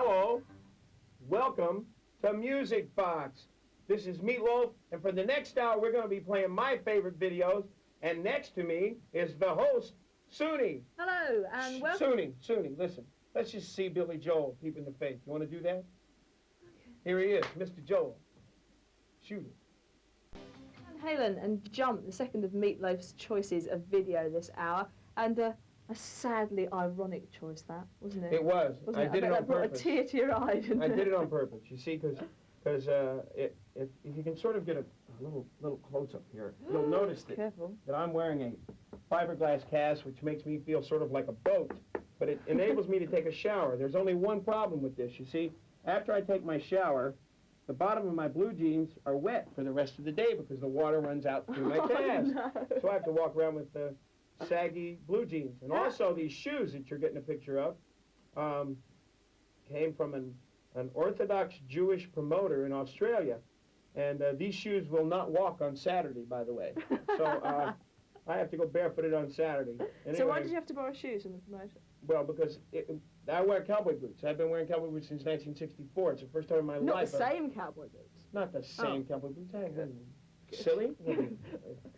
Hello, welcome to Music Box. This is Loaf, and for the next hour we're going to be playing my favorite videos, and next to me is the host, Suni. Hello, and welcome. Suni, listen. Let's just see Billy Joel peep in the face. You want to do that? Okay. Here he is, Mr. Joel. Shoot it. Halen and Jump, the second of Meatloaf's choices of video this hour, and a sadly ironic choice that, wasn't it? It was. Wasn't I did it on that brought purpose. a tear to your eye, didn't I did it on purpose. You see, because if you can sort of get a little close up here, you'll notice that I'm wearing a fiberglass cast, which makes me feel sort of like a boat, but it enables me to take a shower. There's only one problem with this. You see, after I take my shower, the bottom of my blue jeans are wet for the rest of the day because the water runs out through my cast. No. So I have to walk around with saggy blue jeans. And also these shoes that you're getting a picture of came from an Orthodox Jewish promoter in Australia. And these shoes will not walk on Saturday, by the way. So I have to go barefooted on Saturday. Anyway, so why did you have to borrow shoes from the promoter? Well, because I wear cowboy boots. I've been wearing cowboy boots since 1964. It's the first time in my life. Not the same cowboy boots. Not the same cowboy boots. Silly?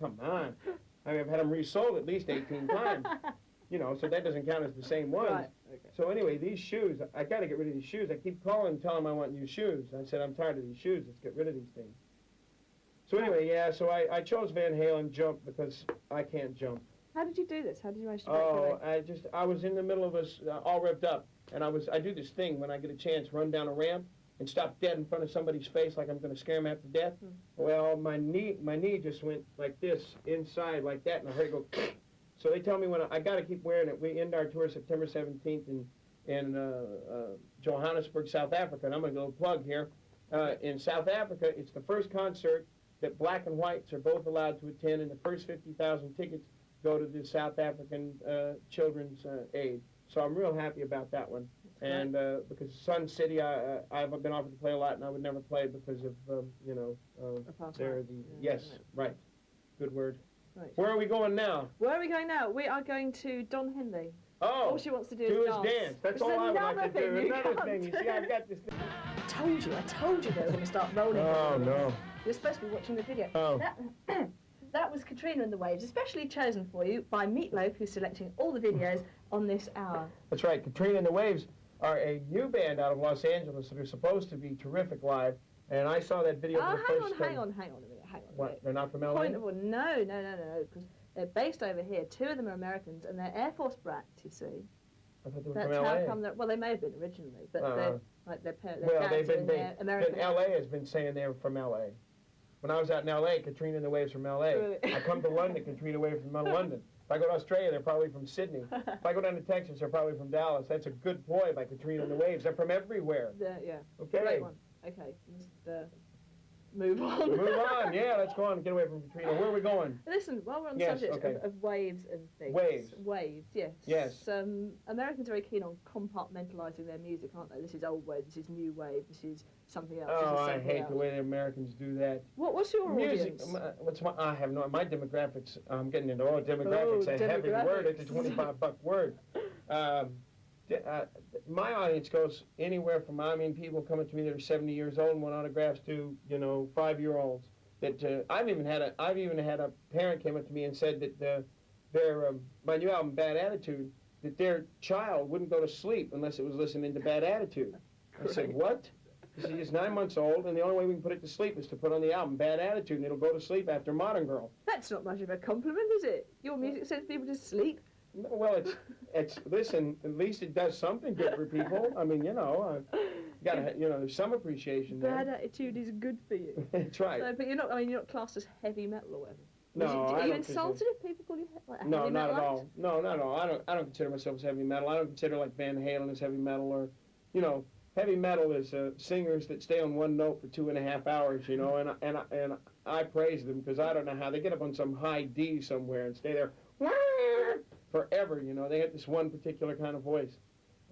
Come on. I mean, I've had them resold at least 18 times. You know, so that doesn't count as the same ones. Right. Okay. So anyway, these shoes, I got to get rid of these shoes. I keep calling and telling them I want new shoes. I said, I'm tired of these shoes. Let's get rid of these things. So anyway, yeah, so I chose Van Halen Jump because I can't jump. How did you do this? How did you manage to break your leg? I was in the middle of us, all revved up, and I do this thing when I get a chance, run down a ramp and stop dead in front of somebody's face like I'm going to scare them half to death. Well, my knee just went like this, inside like that, and I heard it go. So they tell me when I got to keep wearing it. We end our tour September 17th in Johannesburg, South Africa, and I'm going to go plug here. In South Africa, it's the first concert that black and whites are both allowed to attend, and the first 50,000 tickets go to the South African Children's Aid. So I'm real happy about that one. And because Sun City, I've been offered to play a lot, and I would never play because of, they're the, yes, right, good word. Right. Where are we going now? Where are we going now? We are going to Don Henley. Oh, all she wants to do is dance. That's all I would like to do. Another thing. You see, I've got this thing. I told you they were going to start rolling. Oh, no. You're supposed to be watching the video. Oh. That was Katrina and the Waves, especially chosen for you by Meatloaf, who's selecting all the videos on this hour. That's right. Katrina and the Waves are a new band out of Los Angeles that are supposed to be terrific live. And I saw that video for the first time. Hang on a minute. What? They're not from LA? No, because they're based over here. Two of them are Americans, and they're Air Force brats, you see. I thought they were That's from LA. how come well, they may have been originally, but their parents American. LA has been saying they were from LA. When I was out in LA, Katrina and the Waves from LA. Really? I come to London, Katrina Waves from London. If I go to Australia, they're probably from Sydney. If I go down to Texas, they're probably from Dallas. That's a good ploy by Katrina and the Waves. They're from everywhere. Yeah. Okay. Great one. Okay. Move on. Move on, yeah, let's go on and get away from Katrina. Where are we going? Listen, while we're on the subject of waves and things. Waves, yes. Yes. Americans are very keen on compartmentalising their music, aren't they? This is old wave, this is new wave, this is something else. Oh, I hate the way the Americans do that. What's your music? Audience? I have no, my demographics, I'm getting into demographics, a heavy word, it's a 25-buck word. My audience goes anywhere from, people coming to me that are 70 years old and want autographs to, 5-year-olds. That I've even had a parent came up to me and said that my new album, Bad Attitude, that their child wouldn't go to sleep unless it was listening to Bad Attitude. I said, what? He said, it's 9 months old, and the only way we can put it to sleep is to put on the album Bad Attitude, and it'll go to sleep after Modern Girl. That's not much of a compliment, is it? Your music sends people to sleep. Well, listen, at least it does something good for people. I mean, there's some appreciation there. Bad Attitude is good for you. That's right. So, but you're not classed as heavy metal or whatever. No, are you insulted if people call you like no, heavy not metal? at all. No, not at all. I don't consider myself as heavy metal. I don't consider like Van Halen as heavy metal, or, heavy metal is singers that stay on one note for 2.5 hours, and I praise them because I don't know how they get up on some high D somewhere and stay there forever. They have this one particular kind of voice,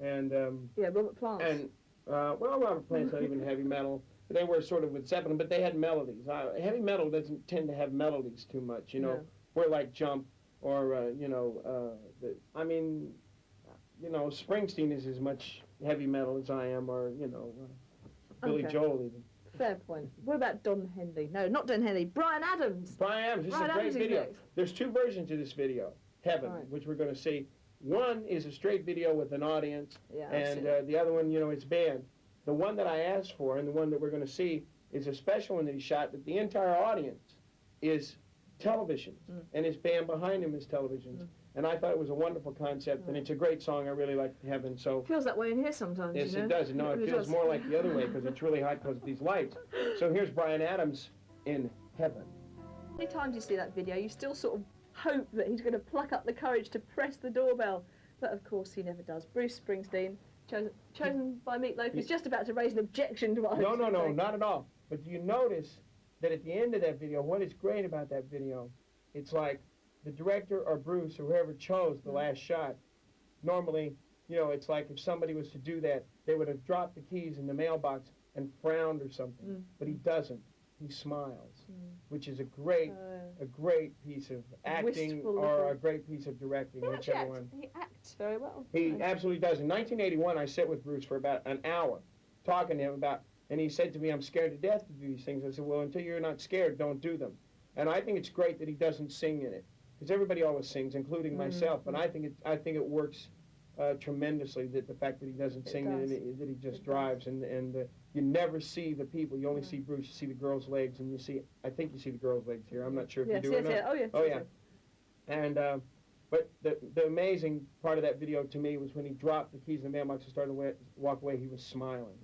and Robert Plant. And Robert Plant's not even heavy metal. They were sort of with Zeppelin, but they had melodies. Heavy metal doesn't tend to have melodies too much, No. We're like Jump, or Springsteen is as much heavy metal as I am, or, you know, Billy Okay. Joel even. Fair point. What about Don Henley? No, not Don Henley. Bryan Adams. Bryan Adams, this is a Bryan great Adams is video. next. There's two versions of this video, Heaven, Right. which we're going to see. One is a straight video with an audience, Yeah, I've and seen it. the other one, you know, it's band. The one that I asked for and the one that we're going to see is a special one that he shot that the entire audience is televisions, and his band behind him is televisions. And I thought it was a wonderful concept, and it's a great song. I really like Heaven. So Feels that way in here sometimes. yes, you know? it does. No, it feels more like the other way because it's really hot because of these lights. So here's Bryan Adams in Heaven. How many times you see that video, you still sort of hope that he's going to pluck up the courage to press the doorbell. But of course he never does. Bruce Springsteen, chosen by Meat Loaf, is just about to raise an objection to what I was No, saying. not at all. But do you notice that at the end of that video, what is great about that video, it's like the director or Bruce or whoever chose the last shot, normally, you know, it's like if somebody was to do that, they would have dropped the keys in the mailbox and frowned or something. But he doesn't. He smiles, which is a great piece of acting Wistful or little- a great piece of directing, He actually whichever acts, one. he acts very well. He absolutely does. In 1981, I sat with Bruce for about an hour talking to him about, and he said to me, I'm scared to death to do these things. I said, well, until you're not scared, don't do them. And I think it's great that he doesn't sing in it, because everybody always sings, including myself, but I think it works tremendously, that the fact that he doesn't sing in it, that he just drives, and you never see the people. You only see Bruce, you see the girl's legs, and I think you see the girl's legs here. I'm not sure if you do or not. Yes. Oh, yes. Oh, yeah. And, but the amazing part of that video to me was when he dropped the keys in the mailbox and started to walk away, he was smiling.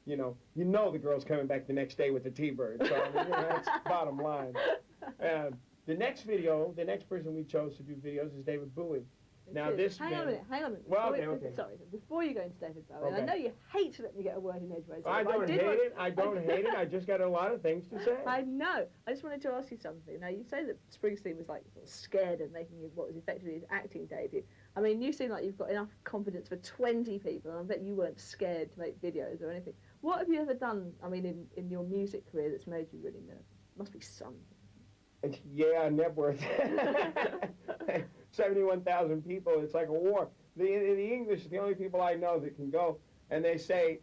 You know the girl's coming back the next day with the T-bird. So, I mean, that's bottom line. The next person we chose to do videos is David Bowie. Now this Hang on a minute. Well, Before okay. Sorry, before you go into David Bowie, Okay. I know you hate to let me get a word in edgeways. I don't hate it. I don't hate it. I just got a lot of things to say. I know. I just wanted to ask you something. Now, you say that Springsteen was like sort of scared of making what was effectively his acting debut. I mean, you seem like you've got enough confidence for 20 people, and I bet you weren't scared to make videos or anything. What have you ever done, I mean, in your music career that's made you really nervous? Must be something. Yeah, Nebworth. 71,000 people. It's like a war. The English are the only people I know that can go, and they say,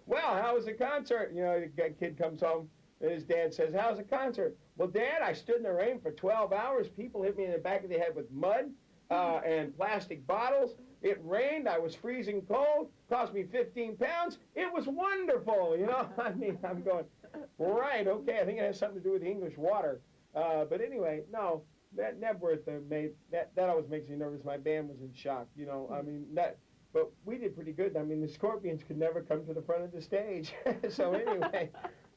well, how was the concert? You know, the kid comes home, and his dad says, how's the concert? Well, Dad, I stood in the rain for 12 hours. People hit me in the back of the head with mud and plastic bottles. It rained. I was freezing cold. Cost me 15 pounds. It was wonderful, you know. I mean, I'm going, right, okay, I think it has something to do with the English water. But anyway, no, that Nebworth that always makes me nervous. My band was in shock, you know. I mean, but we did pretty good. I mean, the Scorpions could never come to the front of the stage. So anyway,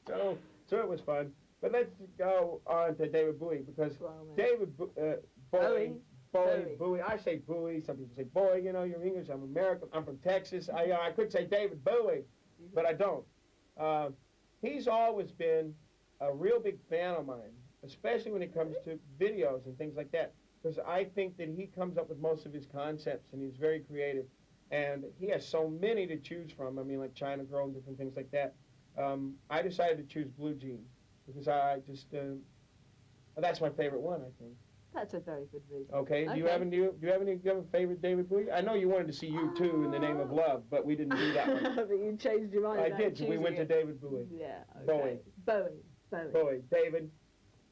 so it was fun. But let's go on to David Bowie, because David Bowie. I say Bowie. Some people say Bowie. You know, you're English. I'm American. I'm from Texas. I could say David Bowie, but I don't. He's always been a real big fan of mine, especially when it comes to videos and things like that, because I think that he comes up with most of his concepts, and he's very creative, and he has so many to choose from. I mean, like China Girl and different things like that. I decided to choose Blue Jeans because I just that's my favorite one, I think. That's a very good reason. Okay. Do you have a favorite David Bowie? I know you wanted to see U2 in the Name of Love, but we didn't do that one. But you changed your mind. I did. So we went to David Bowie. Yeah. Okay. Bowie. David.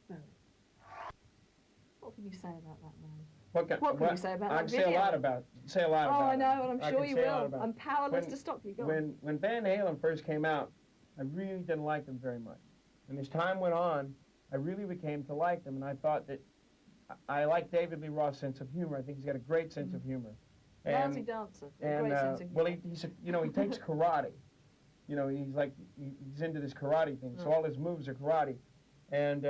Bowie. What can you say about that man? What can you say about that video? I say a lot about Oh, I it. know, and I'm sure you will. I'm powerless When- to stop you. Go on. When Van Halen first came out, I really didn't like them very much. And as time went on, I really became to like them, and I thought that I like David Lee Roth's sense of humor. I think he's got a great sense of humor. Lousy dancer. Great sense of humor. Well, he takes karate. You know, he's into this karate thing. So all his moves are karate. And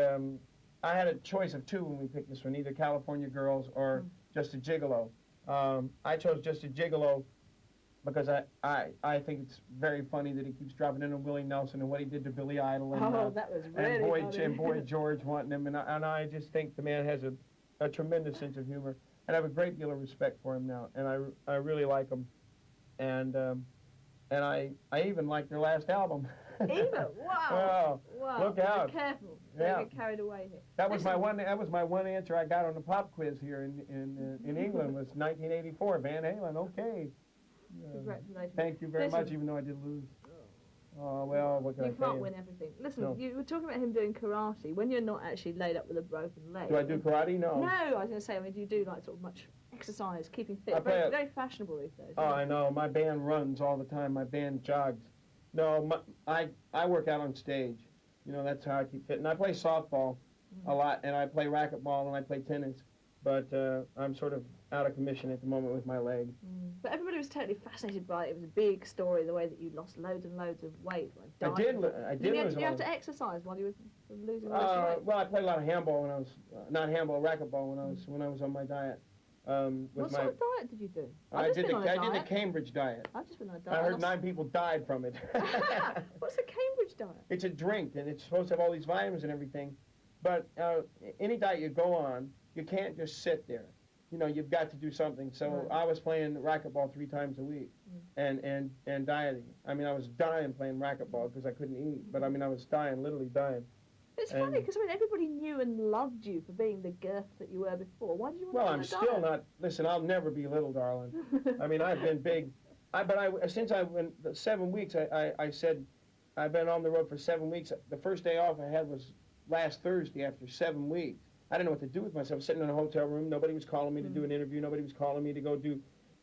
I had a choice of two when we picked this one, either California Girls or Just a Gigolo. I chose Just a Gigolo because I think it's very funny that he keeps dropping in on Willie Nelson and what he did to Billy Idol and, that was really funny. and Boy George wanting him, and I just think the man has a tremendous sense of humor, and I have a great deal of respect for him now, and I really like him, and I even like their last album. Even? Wow. Wow. Look out. Be careful. Yeah. Don't get carried away here. That was my one answer I got on the pop quiz here in England was 1984. Van Halen. Okay. Congratulations. Thank you very much, even though I did lose. Oh, well, what can I say? You can't win everything. Listen, you were talking about him doing karate. When you're not actually laid up with a broken leg. Do I do karate? No. No, I was going to say, I mean, do you do like sort of much exercise, keeping fit? Very fashionable these days. Oh, I know. My band runs all the time. My band jogs. No, I work out on stage. You know, that's how I keep fit. And I play softball a lot, and I play racquetball, and I play tennis. But I'm sort of out of commission at the moment with my leg. But everybody was totally fascinated by it. It was a big story, the way that you lost loads and loads of weight. I did lose Did you have to exercise while you were losing all this weight? Well, I played a lot of handball when I was, not handball, racquetball when I was on my diet. What sort of diet did you do? I did the Cambridge diet. I've just been on a diet. I heard 9 people died from it. What's a Cambridge diet? It's a drink, and it's supposed to have all these vitamins and everything. But any diet you go on, you can't just sit there. You know, you've got to do something. So I was playing racquetball 3 times a week and dieting. I mean, I was dying playing racquetball because I couldn't eat. But, I mean, I was dying, literally dying. It's funny because, I mean, everybody knew and loved you for being the girth that you were before. Why did you want to Well, I'm still not. Listen, I'll never be little, darling. I mean, I've been big. Since I went 7 weeks, I said I've been on the road for 7 weeks. The first day off I had was last Thursday after 7 weeks. I didn't know what to do with myself. Sitting in a hotel room, nobody was calling me to do an interview. Nobody was calling me to go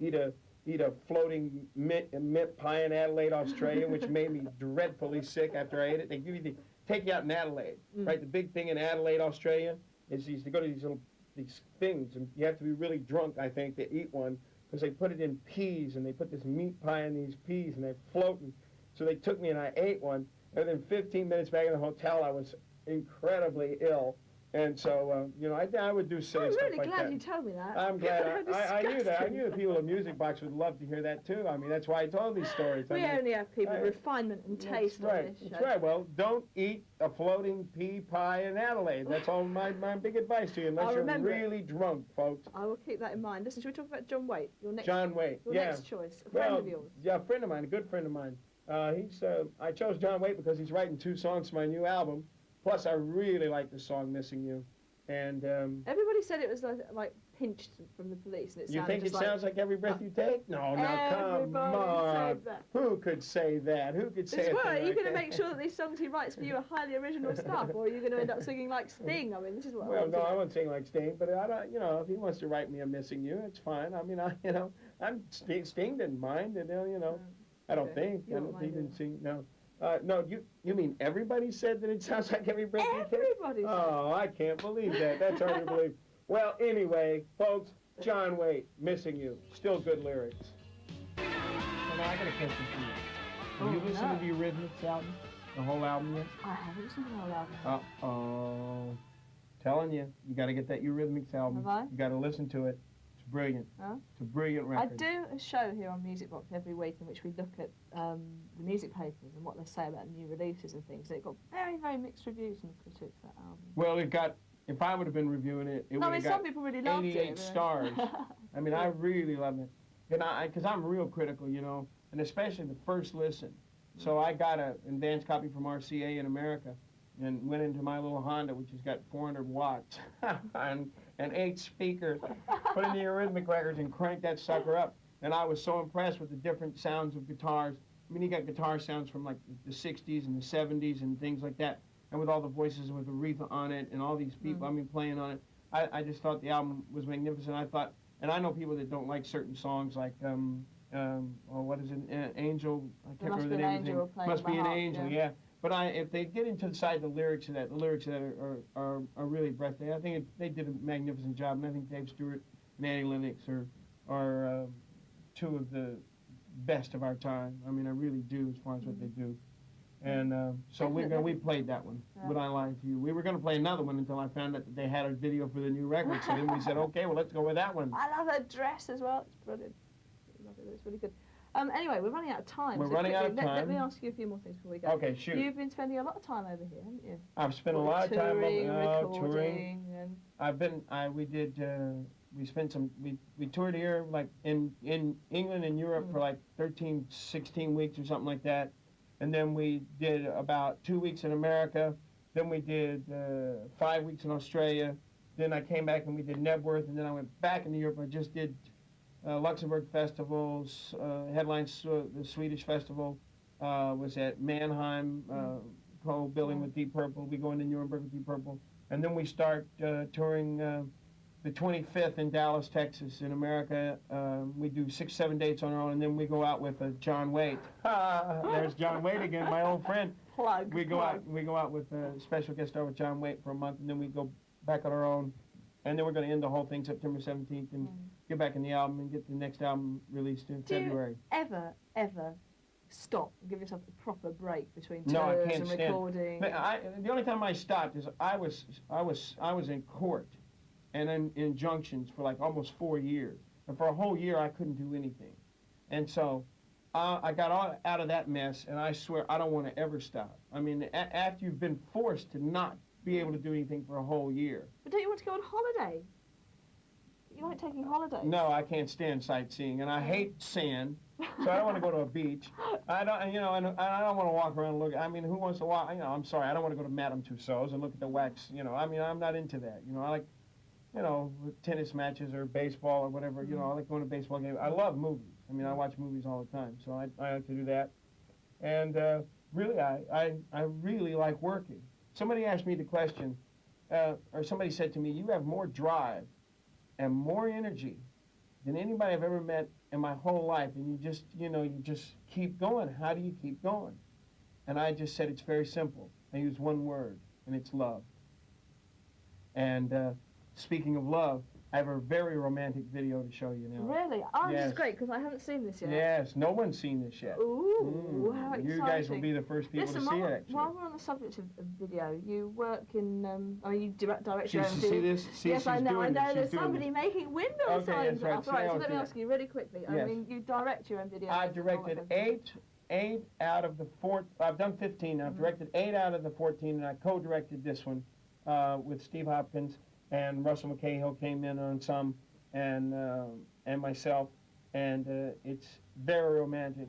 eat a floating mint pie in Adelaide, Australia, which made me dreadfully sick after I ate it. They take you out in Adelaide, right? The big thing in Adelaide, Australia, is you used to go to these things, and you have to be really drunk, I think, to eat one, because they put it in peas, and they put this meat pie in these peas, and they're floating. So they took me, and I ate one, and within 15 minutes back in the hotel, I was incredibly ill. And so, you know, I would do silly stuff like that. I'm really glad you told me that. I'm glad. I knew that. I knew the people at Music Box would love to hear that, too. I mean, that's why I told these stories. We only have people with refinement and taste on this show. That's right. Well, don't eat a floating pea pie in Adelaide. That's all my big advice to you, unless you're really drunk, folks. I will keep that in mind. Listen, should we talk about John Waite? John Waite, your next choice, a friend of yours. Yeah, a friend of mine, a good friend of mine. I chose John Waite because he's writing 2 songs for my new album. Plus, I really like the song "Missing You," and everybody said it was like pinched from the police. And you think it sounds like "Every Breath You Take"? No, come on. Who could say that? Who could say it? Are you going to make sure that these songs he writes for you are highly original stuff, or are you going to end up singing like Sting? I mean, this is what. Well, no, I won't sing like Sting, but I don't. You know, if he wants to write me a "Missing You," it's fine. I mean, Sting didn't mind, and you know, I don't think. He didn't sing. No. No, you mean everybody said that it sounds like "Every Breath You Take"? Everybody. Oh, I can't believe that. That's hard to believe. Well, anyway, folks, John Waite, "Missing You," still good lyrics. Well, now I got a question for you. Have you listened to the Eurythmics album, the whole album yet? I haven't listened to the whole album. Uh-oh. Telling you, you got to get that Eurythmics album. Have I? You got to listen to it. It's brilliant. Huh? It's a brilliant record. I do a show here on Music Box every week in which we look at the music papers and what they say about new releases and things. And it got very, very mixed reviews from the critics, that album. Well, it got, if I would have been reviewing it, it would have got some people really loved 88 stars. I mean, I really love it. And because I'm real critical, you know, and especially the first listen. So I got an advanced copy from RCA in America and went into my little Honda, which has got 400 watts and 8 speakers, put in the Eurythmic records and cranked that sucker up. And I was so impressed with the different sounds of guitars. I mean, you got guitar sounds from like the 60s and the 70s and things like that. And with all the voices with Aretha on it and all these people, I mean, playing on it. I just thought the album was magnificent. I thought, and I know people that don't like certain songs like, what is it, Angel, I can't remember the name of the thing. Must Be an Angel, yeah. But if they get into the lyrics of that, the lyrics of that are really breathtaking. I think they did a magnificent job, and I think Dave Stewart and Annie Lennox are 2 of the best of our time. I mean, I really do, as far as what they do. And so we played that one, Would I Lie to You. We were going to play another one until I found out that they had a video for the new record. So then we said, okay, well, let's go with that one. I love her dress as well. It's brilliant. I love it. It's really good. Anyway, we're running out of time. We're running out of time. Let me ask you a few more things before we go. Okay, shoot. You've been spending a lot of time over here, haven't you? I've spent a lot of time touring. We toured here like in England and Europe for like 13, 16 weeks or something like that. and then we did about 2 weeks in America. Then we did 5 weeks in Australia. Then I came back and we did Nebworth, and then I went back into Europe. I just did Luxembourg festivals, headlines the Swedish festival, was at Mannheim, co-billing with Deep Purple. We go into Nuremberg with Deep Purple. And then we start touring the 25th in Dallas, Texas, in America. We do 6, 7 dates on our own, and then we go out with John Waite. There's John Waite again, my old friend. We go out with a special guest star with John Waite for a month, and then we go back on our own. And then we're going to end the whole thing September 17th and get back in the album and get the next album released in February. Do you ever stop and give yourself a proper break between tours No, I can't and stand. recording? The only time I stopped is I was in court and in injunctions for like almost 4 years. And for a whole year, I couldn't do anything. And so I got out of that mess, and I swear I don't want to ever stop. I mean, after you've been forced to not be able to do anything for a whole year. But don't you want to go on holiday? You like taking holidays? No, I can't stand sightseeing, and I hate sand, so I don't want to go to a beach. I don't, you know, and I don't want to walk around and look. I mean, who wants to walk? You know, I'm sorry, I don't want to go to Madame Tussauds and look at the wax. You know, I mean, I'm not into that. You know, I like, you know, tennis matches or baseball or whatever. You know, I like going to baseball games. I love movies. I mean, I watch movies all the time, so I like to do that. And really, I really like working. Somebody asked me the question, or somebody said to me, "You have more drive and more energy than anybody I've ever met in my whole life, and you just, you know, you just keep going. How do you keep going?" And I just said, it's very simple. I use one word, and it's love. And speaking of love, I have a very romantic video to show you now. Really? Oh, Yes. this is great, because I haven't seen this yet. Yes, no one's seen this yet. Ooh, how exciting. You guys will be the first people Listen, to see it, actually. while we're on the subject of video, you work in, I mean, you direct your own See video. this? See, Yes, I know, there's doing somebody this. making windmill Okay, signs. that's right. Right, so I'll let me do ask you really quickly. I Yes. mean, you direct your own videos. I've directed eight out of the I've done 15. I've directed 8 out of the 14, and I co-directed this one with Steve Hopkins, and Russell McCahill came in on some, and myself, and it's very romantic.